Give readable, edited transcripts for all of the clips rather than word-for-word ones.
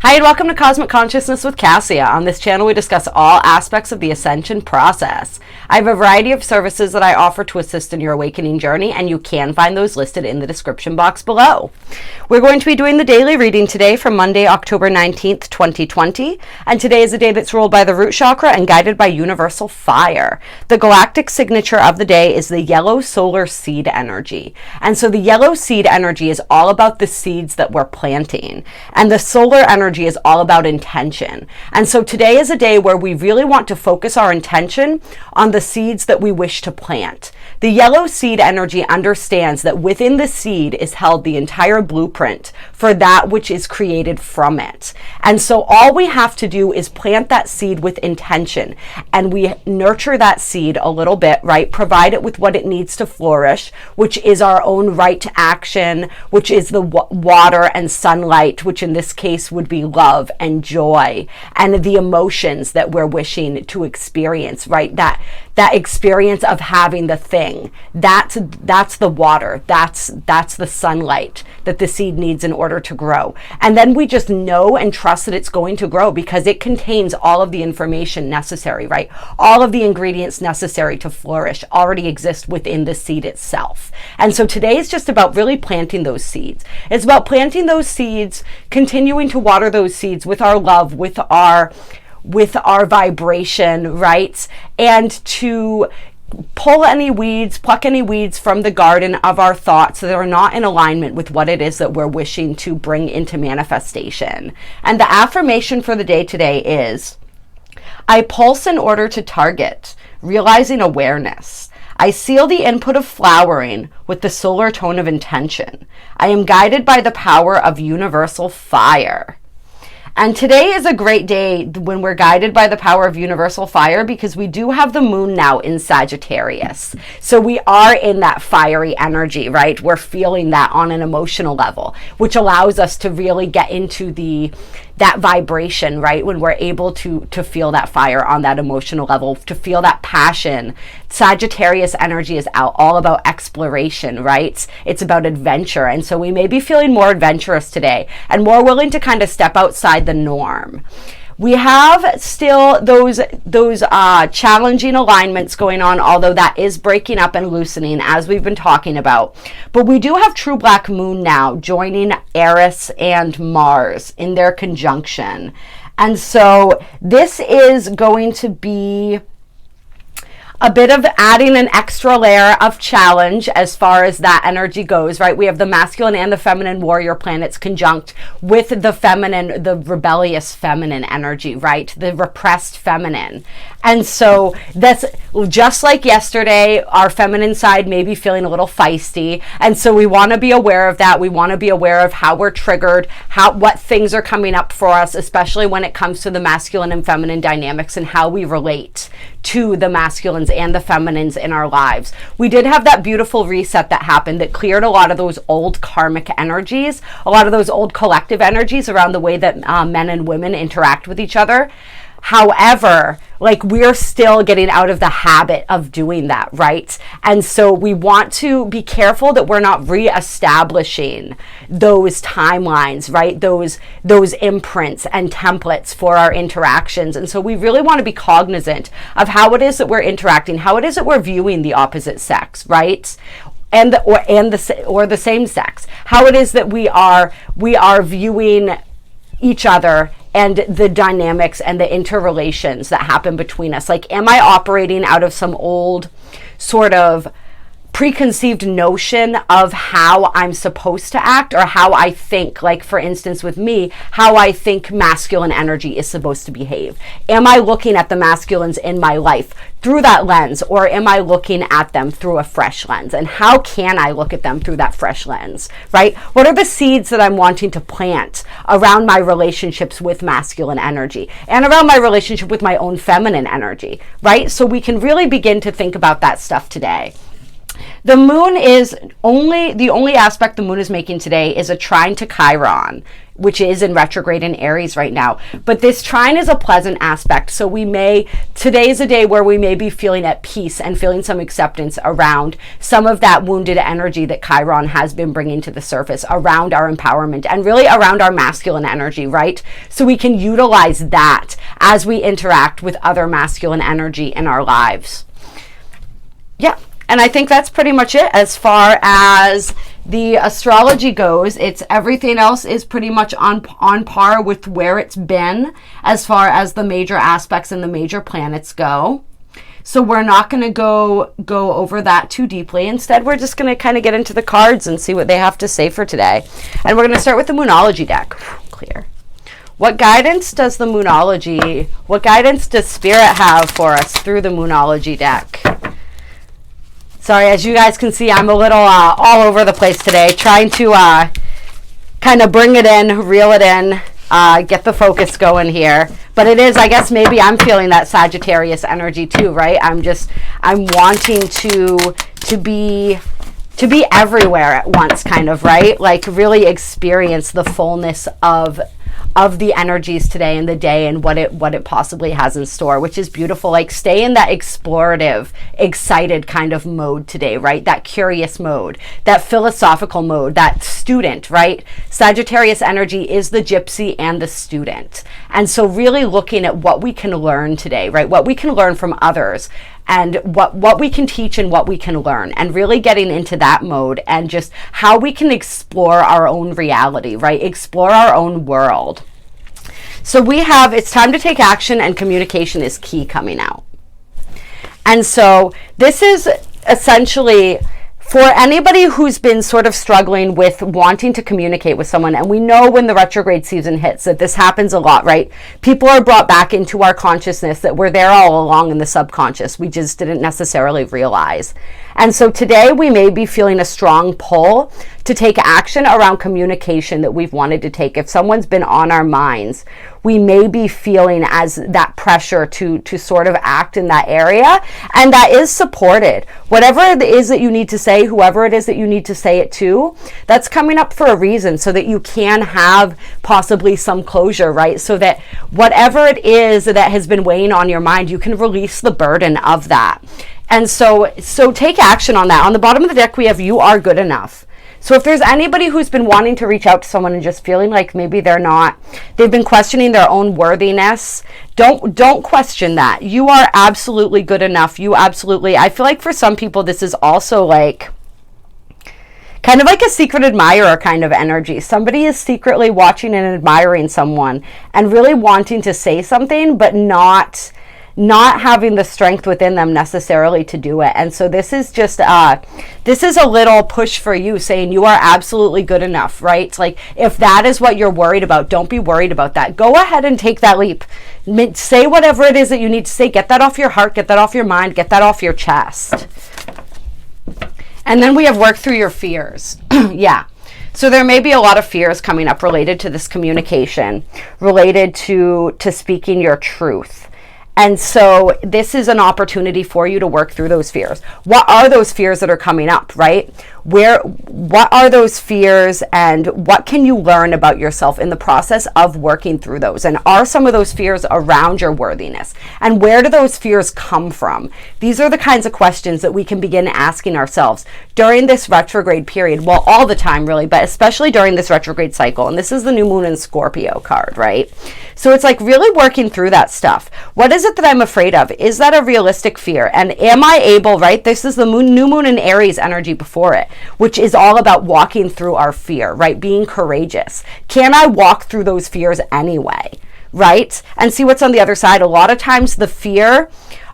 Hi, and welcome to Cosmic Consciousness with Cassia. On this channel, we discuss all aspects of the ascension process. I have a variety of services that I offer to assist in your awakening journey, and you can find those listed in the description box below. We're going to be doing the daily reading today for Monday, October 19th, 2020. And today is a day that's ruled by the root chakra and guided by universal fire. The galactic signature of the day is the yellow solar seed energy. And so the yellow seed energy is all about the seeds that we're planting. And the solar energy is all about intention. And so today is a day where we really want to focus our intention on the seeds that we wish to plant. The yellow seed energy understands that within the seed is held the entire blueprint for that which is created from it. And so all we have to do is plant that seed with intention, and we nurture that seed a little bit, right? Provide it with what it needs to flourish, which is our own right to action, which is the water and sunlight, which in this case would be love and joy and the emotions that we're wishing to experience, right? That experience of having the thing, that's the water, that's the sunlight that the seed needs in order to grow. And then we just know and trust that it's going to grow because it contains all of the information necessary, right? All of the ingredients necessary to flourish already exist within the seed itself. And so today is just about really planting those seeds. It's about planting those seeds, continuing to water those seeds with our love, with our vibration, right? And to pull any weeds, pluck any weeds from the garden of our thoughts that are not in alignment with what it is that we're wishing to bring into manifestation. And the affirmation for the day today is, I pulse in order to target, realizing awareness. I seal the input of flowering with the solar tone of intention. I am guided by the power of universal fire. And today is a great day when we're guided by the power of universal fire because we do have the moon now in Sagittarius. So we are in that fiery energy, right? We're feeling that on an emotional level, which allows us to really get into that vibration, right? When we're able to feel that fire on that emotional level, to feel that passion. Sagittarius energy is all about exploration, right? It's about adventure. And so we may be feeling more adventurous today and more willing to kind of step outside the norm. We have still those challenging alignments going on, although that is breaking up and loosening as we've been talking about. But we do have true black moon now joining Eris and Mars in their conjunction. And so this is going to be a bit of adding an extra layer of challenge as far as that energy goes, right? We have the masculine and the feminine warrior planets conjunct with the feminine, the rebellious feminine energy, right? The repressed feminine. And so that's just like yesterday, our feminine side may be feeling a little feisty. And so we want to be aware of that. We want to be aware of how we're triggered, what things are coming up for us, especially when it comes to the masculine and feminine dynamics and how we relate to the masculines and the feminines in our lives. We did have that beautiful reset that happened that cleared a lot of those old karmic energies, a lot of those old collective energies around the way that men and women interact with each other. However, like we're still getting out of the habit of doing that, right? And so we want to be careful that we're not reestablishing those timelines, right? Those imprints and templates for our interactions. And so we really want to be cognizant of how it is that we're interacting, how it is that we're viewing the opposite sex, right? Or the same sex, how it is that we are viewing each other and the dynamics and the interrelations that happen between us. Like, am I operating out of some old sort of preconceived notion of how I'm supposed to act or how I think, like for instance with me, how I think masculine energy is supposed to behave? Am I looking at the masculines in my life through that lens, or am I looking at them through a fresh lens? And how can I look at them through that fresh lens, right? What are the seeds that I'm wanting to plant around my relationships with masculine energy and around my relationship with my own feminine energy, right? So we can really begin to think about that stuff today. The moon is the only aspect the moon is making today is a trine to Chiron which is in retrograde in Aries right now. But this trine is a pleasant aspect. So today is a day where we may be feeling at peace and feeling some acceptance around some of that wounded energy that Chiron has been bringing to the surface around our empowerment and really around our masculine energy, right? So we can utilize that as we interact with other masculine energy in our lives. Yeah. And I think that's pretty much it as far as the astrology goes. It's everything else is pretty much on par with where it's been as far as the major aspects and the major planets go. So we're not going to go over that too deeply. Instead, we're just going to kind of get into the cards and see what they have to say for today. And we're going to start with the Moonology deck. Clear. What guidance does Spirit have for us through the Moonology deck? Sorry, as you guys can see, I'm a little all over the place today, trying to kind of bring it in, reel it in, get the focus going here. But it is, I guess maybe I'm feeling that Sagittarius energy too, right? I'm wanting to be everywhere at once, kind of, right? Like really experience the fullness of the energies today and the day and what it possibly has in store, which is beautiful. Like stay in that explorative, excited kind of mode today, right? That curious mode, that philosophical mode, that student, right? Sagittarius energy is the gypsy and the student. And so really looking at what we can learn today, right? What we can learn from others and what we can teach and what we can learn, and really getting into that mode and just how we can explore our own reality, right? Explore our own world. So it's time to take action, and communication is key coming out. And so this is essentially for anybody who's been sort of struggling with wanting to communicate with someone. And we know when the retrograde season hits that this happens a lot, right? People are brought back into our consciousness that were there all along in the subconscious. We just didn't necessarily realize. And so today we may be feeling a strong pull to take action around communication that we've wanted to take. If someone's been on our minds, we may be feeling as that pressure to sort of act in that area, and that is supported. Whatever it is that you need to say, whoever it is that you need to say it to, that's coming up for a reason, so that you can have possibly some closure, right? So that whatever it is that has been weighing on your mind, you can release the burden of that. And so take action on that. On the bottom of the deck, we have you are good enough. So if there's anybody who's been wanting to reach out to someone and just feeling like maybe they've been questioning their own worthiness, don't question that. You are absolutely good enough. I feel like for some people, this is also like kind of like a secret admirer kind of energy. Somebody is secretly watching and admiring someone and really wanting to say something, but not having the strength within them necessarily to do it. And so this is just this is a little push for you, saying you are absolutely good enough, right? It's like, if that is what you're worried about, don't be worried about that. Go ahead and take that leap. Say whatever it is that you need to say. Get that off your heart, get that off your mind, get that off your chest. And then we have work through your fears. Yeah. So there may be a lot of fears coming up related to this communication, related to speaking your truth. And so this is an opportunity for you to work through those fears. What are those fears that are coming up, right? What are those fears, and what can you learn about yourself in the process of working through those? And are some of those fears around your worthiness? And where do those fears come from? These are the kinds of questions that we can begin asking ourselves during this retrograde period. Well, all the time really, but especially during this retrograde cycle. And this is the new moon in Scorpio card, right? So it's like really working through that stuff. What is it that I'm afraid of? Is that a realistic fear? And am I able, right? This is the new moon in Aries energy before it, which is all about walking through our fear, right? Being courageous. Can I walk through those fears anyway, right? And see what's on the other side. A lot of times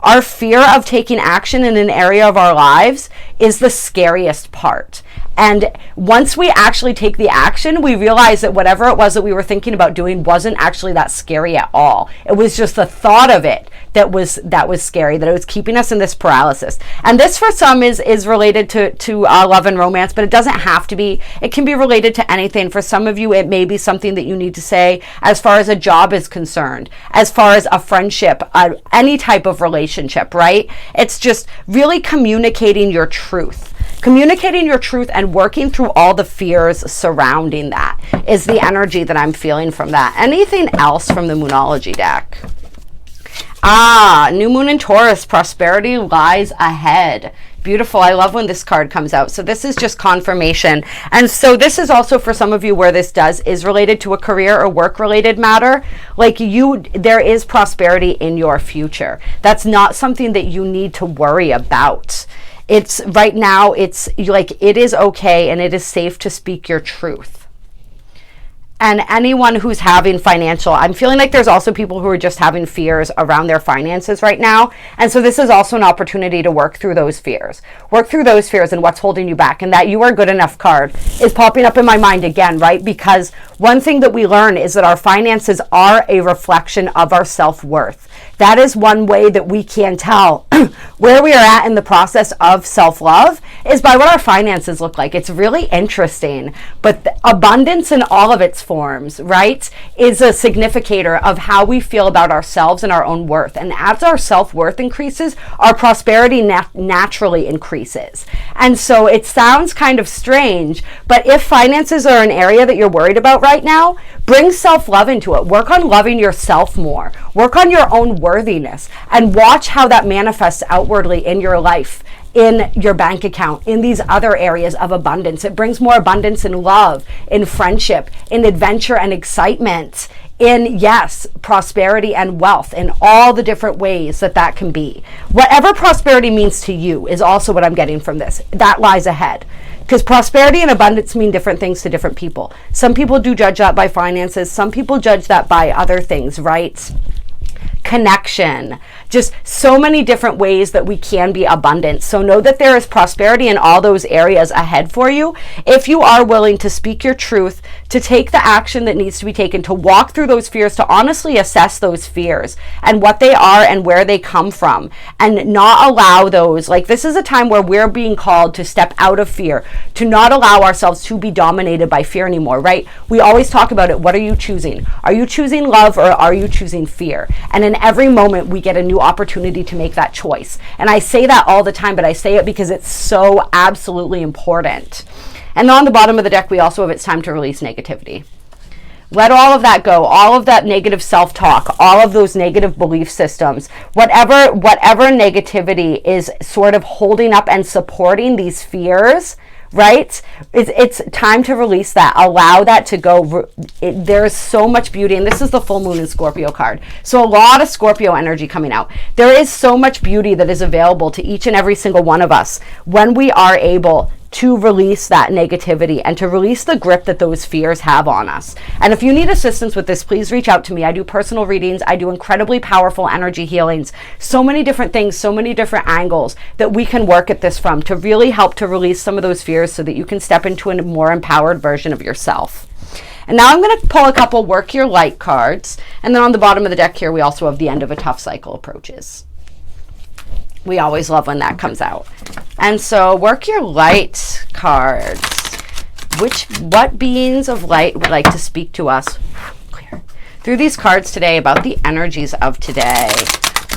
our fear of taking action in an area of our lives is the scariest part. And once we actually take the action, we realize that whatever it was that we were thinking about doing wasn't actually that scary at all. It was just the thought of it that was scary, that it was keeping us in this paralysis. And this for some is related to love and romance, but it doesn't have to be. It can be related to anything. For some of you, it may be something that you need to say as far as a job is concerned, as far as a friendship, any type of relationship, right? It's just really communicating your truth. Communicating your truth and working through all the fears surrounding that is the energy that I'm feeling from that. Anything else from the Moonology deck? New moon in Taurus, prosperity lies ahead. Beautiful. I love when this card comes out. So this is just confirmation. And so this is also for some of you where this is related to a career or work related matter. Like there is prosperity in your future. That's not something that you need to worry about. It's right now, it's like, it is okay and it is safe to speak your truth. And anyone who's having financial, I'm feeling like there's also people who are just having fears around their finances right now. And so this is also an opportunity to work through those fears. Work through those fears and what's holding you back. And that you are good enough card is popping up in my mind again, right? Because one thing that we learn is that our finances are a reflection of our self-worth. That is one way that we can tell where we are at in the process of self-love is by what our finances look like. It's really interesting, but abundance in all of its forms, right, is a significator of how we feel about ourselves and our own worth. And as our self-worth increases, our prosperity naturally increases. And so it sounds kind of strange, but if finances are an area that you're worried about right now, bring self-love into it. Work on loving yourself more. Work on your own worthiness and watch how that manifests outwardly in your life, in your bank account, in these other areas of abundance. It brings more abundance in love, in friendship, in adventure and excitement, in, yes, prosperity and wealth, in all the different ways that can be. Whatever prosperity means to you is also what I'm getting from this. That lies ahead. Because prosperity and abundance mean different things to different people. Some people do judge that by finances. Some people judge that by other things, right? Connection, just so many different ways that we can be abundant. So know that there is prosperity in all those areas ahead for you if you are willing to speak your truth, to take the action that needs to be taken, to walk through those fears, to honestly assess those fears and what they are and where they come from, and not allow those, like, this is a time where we're being called to step out of fear, to not allow ourselves to be dominated by fear anymore, right? We always talk about it. What are you choosing? Are you choosing love or are you choosing fear? And in every moment we get a new opportunity to make that choice. And I say that all the time, but I say it because it's so absolutely important. And on the bottom of the deck, we also have it's time to release negativity. Let all of that go, all of that negative self-talk, all of those negative belief systems, whatever negativity is sort of holding up and supporting these fears, right? It's time to release that. Allow that to go. There's so much beauty, and this is the full moon in Scorpio card. So a lot of Scorpio energy coming out. There is so much beauty that is available to each and every single one of us when we are able to release that negativity and to release the grip that those fears have on us. And if you need assistance with this, please reach out to me. I do personal readings. I do incredibly powerful energy healings. So many different things, so many different angles that we can work at this from to really help to release some of those fears so that you can step into a more empowered version of yourself. And now I'm going to pull a couple Work Your Light cards. And then on the bottom of the deck here, we also have the End of a Tough Cycle approaches. We always love when that comes out. And so Work Your Light cards. What beings of light would like to speak to us through these cards today about the energies of today?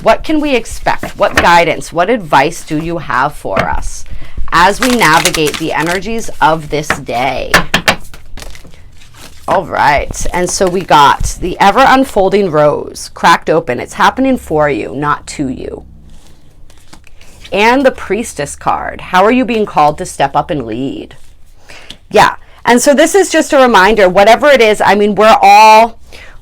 What can we expect? What guidance, what advice do you have for us as we navigate the energies of this day? All right. And so we got the Ever Unfolding Rose cracked open. It's happening for you, not to you. And the Priestess card. How are you being called to step up and lead? Yeah. And so this is just a reminder, whatever it is, I mean,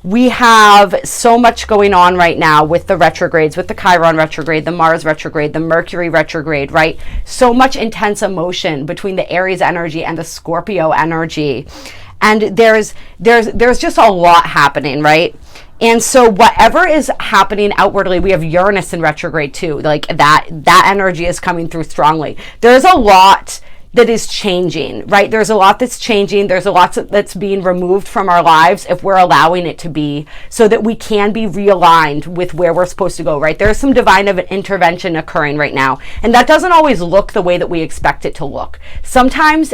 we have so much going on right now with the retrogrades, with the Chiron retrograde, the Mars retrograde, the Mercury retrograde, right? So much intense emotion between the Aries energy and the Scorpio energy. And there's just a lot happening, right? And so whatever is happening outwardly, we have Uranus in retrograde too. Like that energy is coming through strongly. There's a lot that is changing, right? There's a lot that's changing. There's a lot that's being removed from our lives if we're allowing it to be, so that we can be realigned with where we're supposed to go, right? There's some divine intervention occurring right now, and that doesn't always look the way that we expect it to look. Sometimes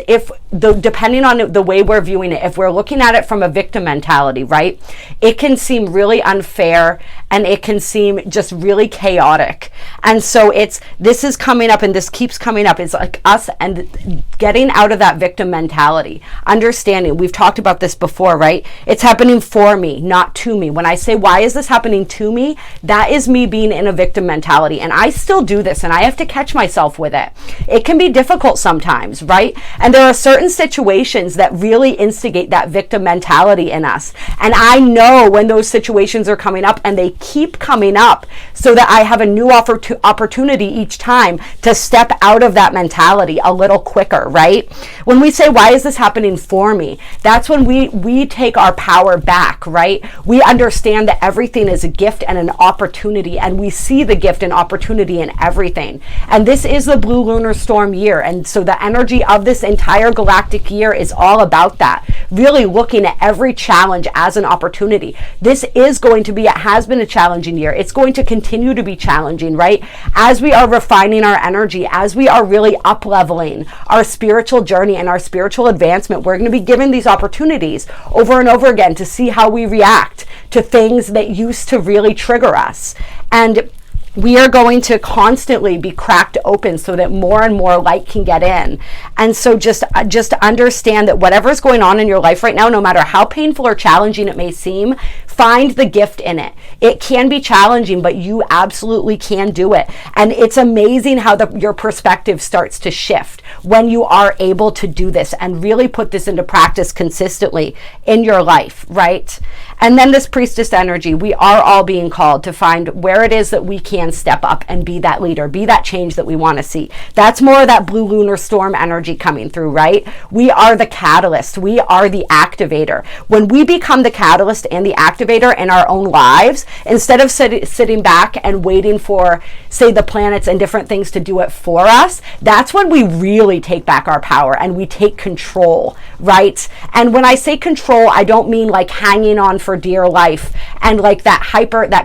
depending on the way we're viewing it, if we're looking at it from a victim mentality, right, it can seem really unfair and it can seem just really chaotic. And so this is coming up, and this keeps coming up. It's like us and getting out of that victim mentality, understanding, we've talked about this before, right? It's happening for me, not to me. When I say, why is this happening to me? That is me being in a victim mentality. And I still do this, and I have to catch myself with it. It can be difficult sometimes, right? And there are certain situations that really instigate that victim mentality in us. And I know when those situations are coming up, and they keep coming up, so that I have a new opportunity each time to step out of that mentality a little quicker, right? When we say, why is this happening for me? That's when we take our power back, right? We understand that everything is a gift and an opportunity, and we see the gift and opportunity in everything. And this is the blue lunar storm year. And so the energy of this entire galactic year is all about that, really looking at every challenge as an opportunity. This is going to be, it has been a challenging year. It's going to continue to be challenging, right? As we are refining our energy, as we are really up-leveling our spiritual journey and our spiritual advancement, we're going to be given these opportunities over and over again to see how we react to things that used to really trigger us. And we are going to constantly be cracked open so that more and more light can get in. And so just understand that whatever's going on in your life right now, no matter how painful or challenging it may seem, find the gift in it. It can be challenging, but you absolutely can do it. And it's amazing how your perspective starts to shift when you are able to do this and really put this into practice consistently in your life, right? And then this priestess energy, we are all being called to find where it is that we can step up and be that leader, be that change that we want to see. That's more of that blue lunar storm energy coming through, right? We are the catalyst. We are the activator. When we become the catalyst and the activator in our own lives, instead of sitting back and waiting for, say, the planets and different things to do it for us, that's when we really take back our power and we take control, right? And when I say control, I don't mean like hanging on for dear life and like that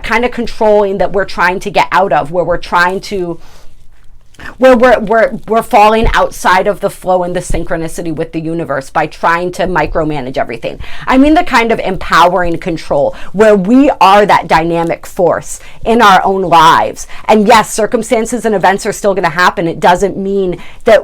kind of controlling that we're trying to get out of, where we're falling outside of the flow and the synchronicity with the universe by trying to micromanage everything. I mean the kind of empowering control where we are that dynamic force in our own lives. And yes, circumstances and events are still going to happen. It doesn't mean that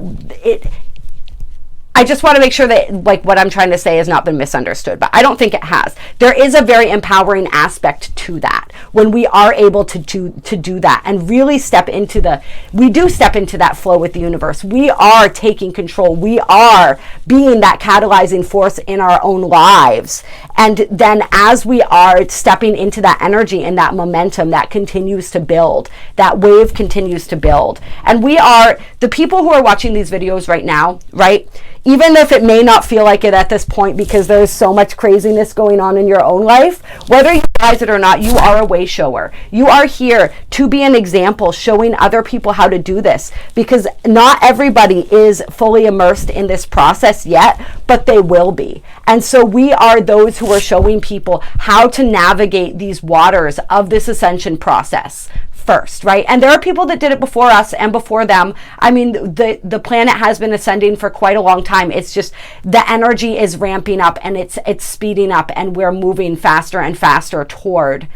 I just want to make sure that like what I'm trying to say has not been misunderstood, but I don't think it has. There is a very empowering aspect to that when we are able to do that and really step into that flow with the universe. We are taking control. We are being that catalyzing force in our own lives. And then as we are stepping into that energy and that momentum, that continues to build, that wave continues to build. And we are, the people who are watching these videos right now, right? Even if it may not feel like it at this point because there's so much craziness going on in your own life, whether you realize it or not, you are a way shower. You are here to be an example, showing other people how to do this, because not everybody is fully immersed in this process yet, but they will be. And so we are those who are showing people how to navigate these waters of this ascension process first, right? And there are people that did it before us and before them. I mean, the planet has been ascending for quite a long time. It's just the energy is ramping up and it's speeding up, and we're moving faster and faster toward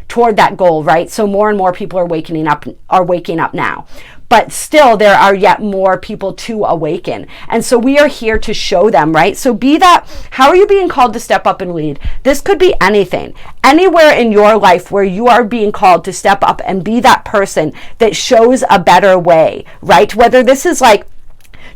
that goal, right? So more and more people are waking up now. But still, there are yet more people to awaken. And so we are here to show them, right? So be that, how are you being called to step up and lead? This could be anything. Anywhere in your life where you are being called to step up and be that person that shows a better way, right? Whether this is like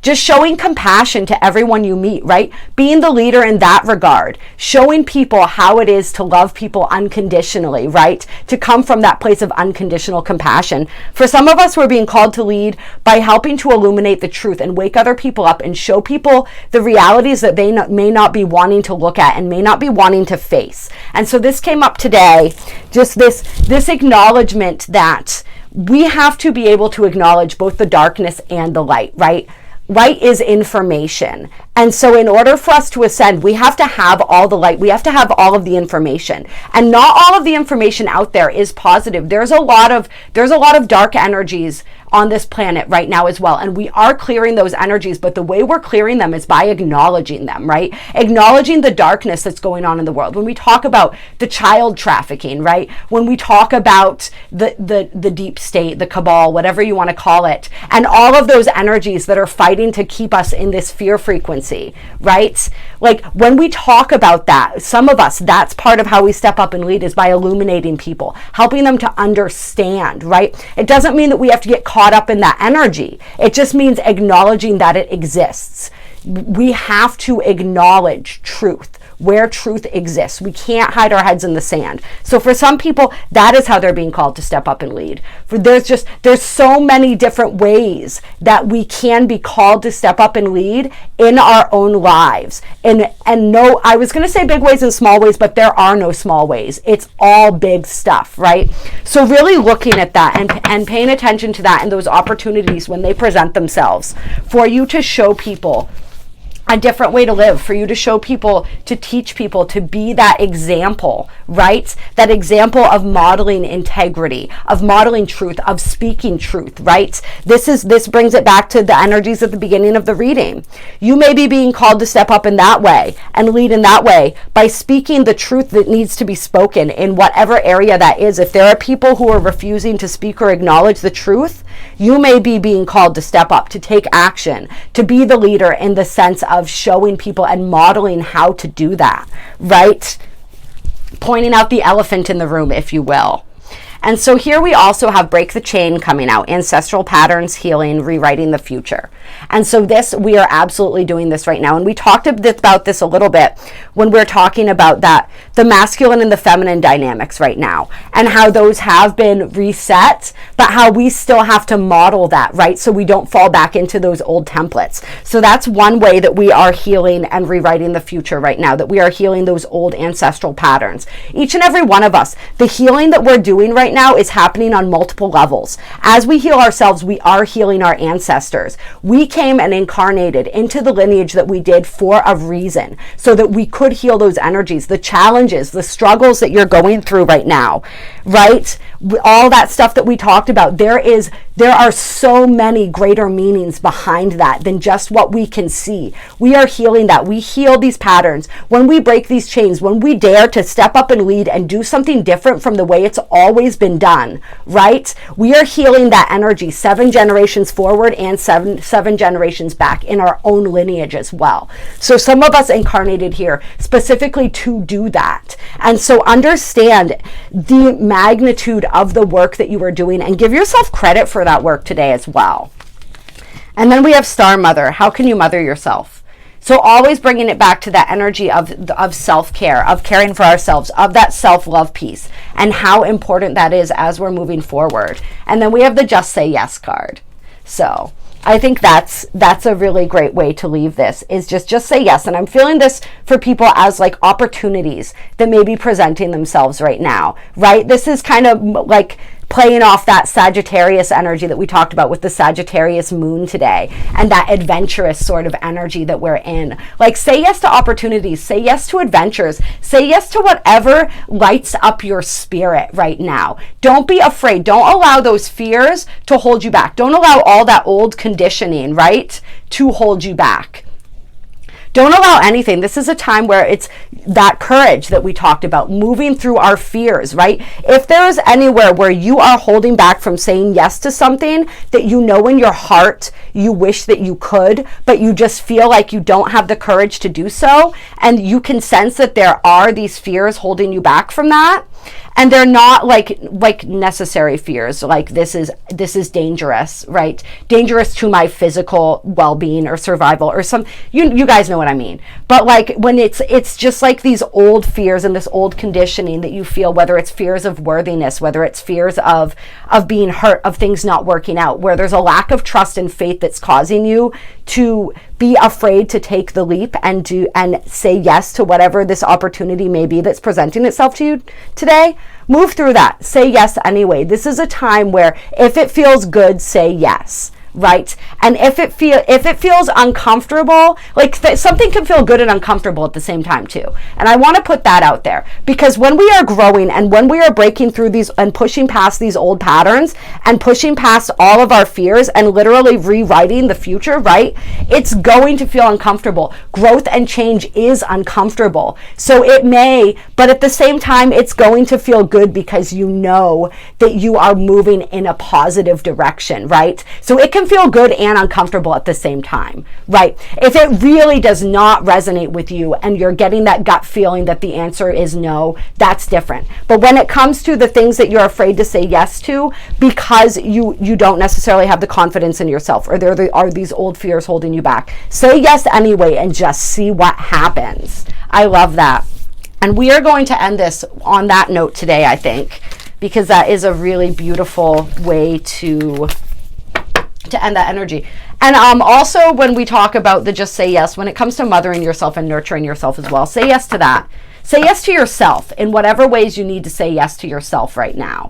just showing compassion to everyone you meet, right? Being the leader in that regard, showing people how it is to love people unconditionally, right? To come from that place of unconditional compassion. For some of us, we're being called to lead by helping to illuminate the truth and wake other people up and show people the realities that they may not be wanting to look at and may not be wanting to face. And so this came up today, just this acknowledgement that we have to be able to acknowledge both the darkness and the light, right? Light is information. And so in order for us to ascend, we have to have all the light. We have to have all of the information. And not all of the information out there is positive. There's a lot of dark energies on this planet right now as well. And we are clearing those energies, but the way we're clearing them is by acknowledging them, right? Acknowledging the darkness that's going on in the world. When we talk about the child trafficking, right? When we talk about the deep state, the cabal, whatever you want to call it, and all of those energies that are fighting to keep us in this fear frequency, right? Like when we talk about that, some of us, that's part of how we step up and lead, is by illuminating people, helping them to understand, right? It doesn't mean that we have to get caught up in that energy. It just means acknowledging that it exists. We have to acknowledge truth, where truth exists. We can't hide our heads in the sand. So for some people, that is how they're being called to step up and lead. There's so many different ways that we can be called to step up and lead in our own lives. And no, I was going to say big ways and small ways, but there are no small ways. It's all big stuff, right? So really looking at that and paying attention to that and those opportunities when they present themselves for you to show people a different way to live, for you to show people, to teach people, to be that example, right? That example of modeling integrity, of modeling truth, of speaking truth, right? This brings it back to the energies at the beginning of the reading. You may be being called to step up in that way and lead in that way by speaking the truth that needs to be spoken in whatever area that is. If there are people who are refusing to speak or acknowledge the truth, you may be being called to step up, to take action, to be the leader in the sense of showing people and modeling how to do that, right? Pointing out the elephant in the room, if you will. And so here we also have Break the Chain coming out, Ancestral Patterns, Healing, Rewriting the Future. And so we are absolutely doing this right now. And we talked about this a little bit when we're talking about that, the masculine and the feminine dynamics right now, and how those have been reset, but how we still have to model that, right? So we don't fall back into those old templates. So that's one way that we are healing and rewriting the future right now, that we are healing those old ancestral patterns. Each and every one of us, the healing that we're doing right now is happening on multiple levels. As we heal ourselves, we are healing our ancestors. We came and incarnated into the lineage that we did for a reason, so that we could heal those energies, the challenges, the struggles that you're going through right now, right? All that stuff that we talked about, there are so many greater meanings behind that than just what we can see. We are healing that. We heal these patterns. When we break these chains, when we dare to step up and lead and do something different from the way it's always been done, right? We are healing that energy 7 generations forward and seven generations back in our own lineage as well. So some of us incarnated here specifically to do that. And so understand the magnitude of the work that you are doing and give yourself credit for that work today as well. And then we have Star Mother. How can you mother yourself? So always bringing it back to that energy of self-care, of caring for ourselves, of that self-love piece, and how important that is as we're moving forward. And then we have the Just Say Yes card. So I think that's a really great way to leave this, is just say yes. And I'm feeling this for people as like opportunities that may be presenting themselves right now, right? This is kind of like playing off that Sagittarius energy that we talked about with the Sagittarius moon today, and that adventurous sort of energy that we're in. Like, say yes to opportunities, say yes to adventures, say yes to whatever lights up your spirit right now. Don't be afraid. Don't allow those fears to hold you back. Don't allow all that old conditioning, right, to hold you back. Don't allow anything. This is a time where it's that courage that we talked about, moving through our fears, right? If there is anywhere where you are holding back from saying yes to something that you know in your heart you wish that you could, but you just feel like you don't have the courage to do so, and you can sense that there are these fears holding you back from that, and they're not like necessary fears, like this is dangerous, right? Dangerous to my physical well-being or survival or some, you guys know what I mean. But like when it's just like these old fears and this old conditioning that you feel, whether it's fears of worthiness, whether it's fears of being hurt, of things not working out, where there's a lack of trust and faith that's causing you to be afraid to take the leap and say yes to whatever this opportunity may be that's presenting itself to you today. Move through that. Say yes anyway. This is a time where if it feels good, say yes, right? And if it feels uncomfortable, like something can feel good and uncomfortable at the same time too. And I want to put that out there, because when we are growing and when we are breaking through these and pushing past these old patterns and pushing past all of our fears and literally rewriting the future, right? It's going to feel uncomfortable. Growth and change is uncomfortable. So it may, but at the same time, it's going to feel good because you know that you are moving in a positive direction, right? So it can feel good and uncomfortable at the same time, right? If it really does not resonate with you and you're getting that gut feeling that the answer is no, that's different. But when it comes to the things that you're afraid to say yes to because you don't necessarily have the confidence in yourself, or there are these old fears holding you back, say yes anyway and just see what happens. I love that. And we are going to end this on that note today, I think, because that is a really beautiful way to end that energy. And also when we talk about the just say yes, when it comes to mothering yourself and nurturing yourself as well, say yes to that. Say yes to yourself in whatever ways you need to say yes to yourself right now.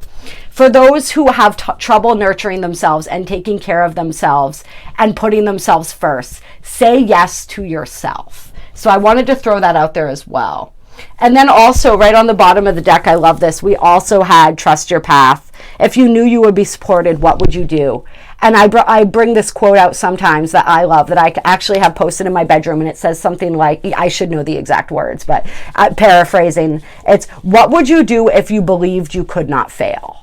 For those who have trouble nurturing themselves and taking care of themselves and putting themselves first, say yes to yourself. So I wanted to throw that out there as well. And then also right on the bottom of the deck, I love this, we also had trust your path. If you knew you would be supported, what would you do? And I bring this quote out sometimes that I love, that I actually have posted in my bedroom, and it says something like, I should know the exact words, but paraphrasing, it's, what would you do if you believed you could not fail?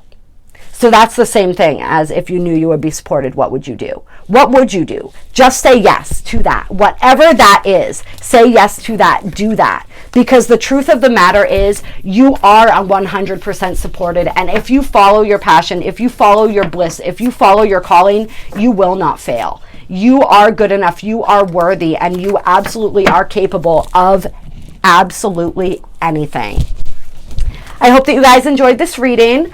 So that's the same thing as if you knew you would be supported, what would you do? What would you do? Just say yes to that. Whatever that is, say yes to that, do that. Because the truth of the matter is you are 100% supported. And if you follow your passion, if you follow your bliss, if you follow your calling, you will not fail. You are good enough. You are worthy, and you absolutely are capable of absolutely anything. I hope that you guys enjoyed this reading.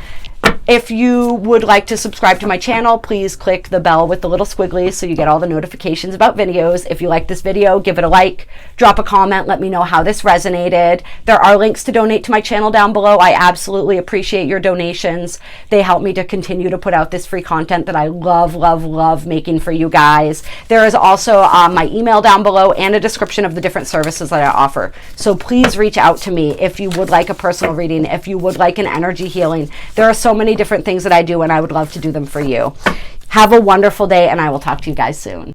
If you would like to subscribe to my channel, please click the bell with the little squigglies so you get all the notifications about videos. If you like this video, give it a like, drop a comment, let me know how this resonated. There are links to donate to my channel down below. I absolutely appreciate your donations. They help me to continue to put out this free content that I love, love, love making for you guys. There is also my email down below and a description of the different services that I offer. So please reach out to me if you would like a personal reading, if you would like an energy healing. There are so many different things that I do, and I would love to do them for you. Have a wonderful day, and I will talk to you guys soon.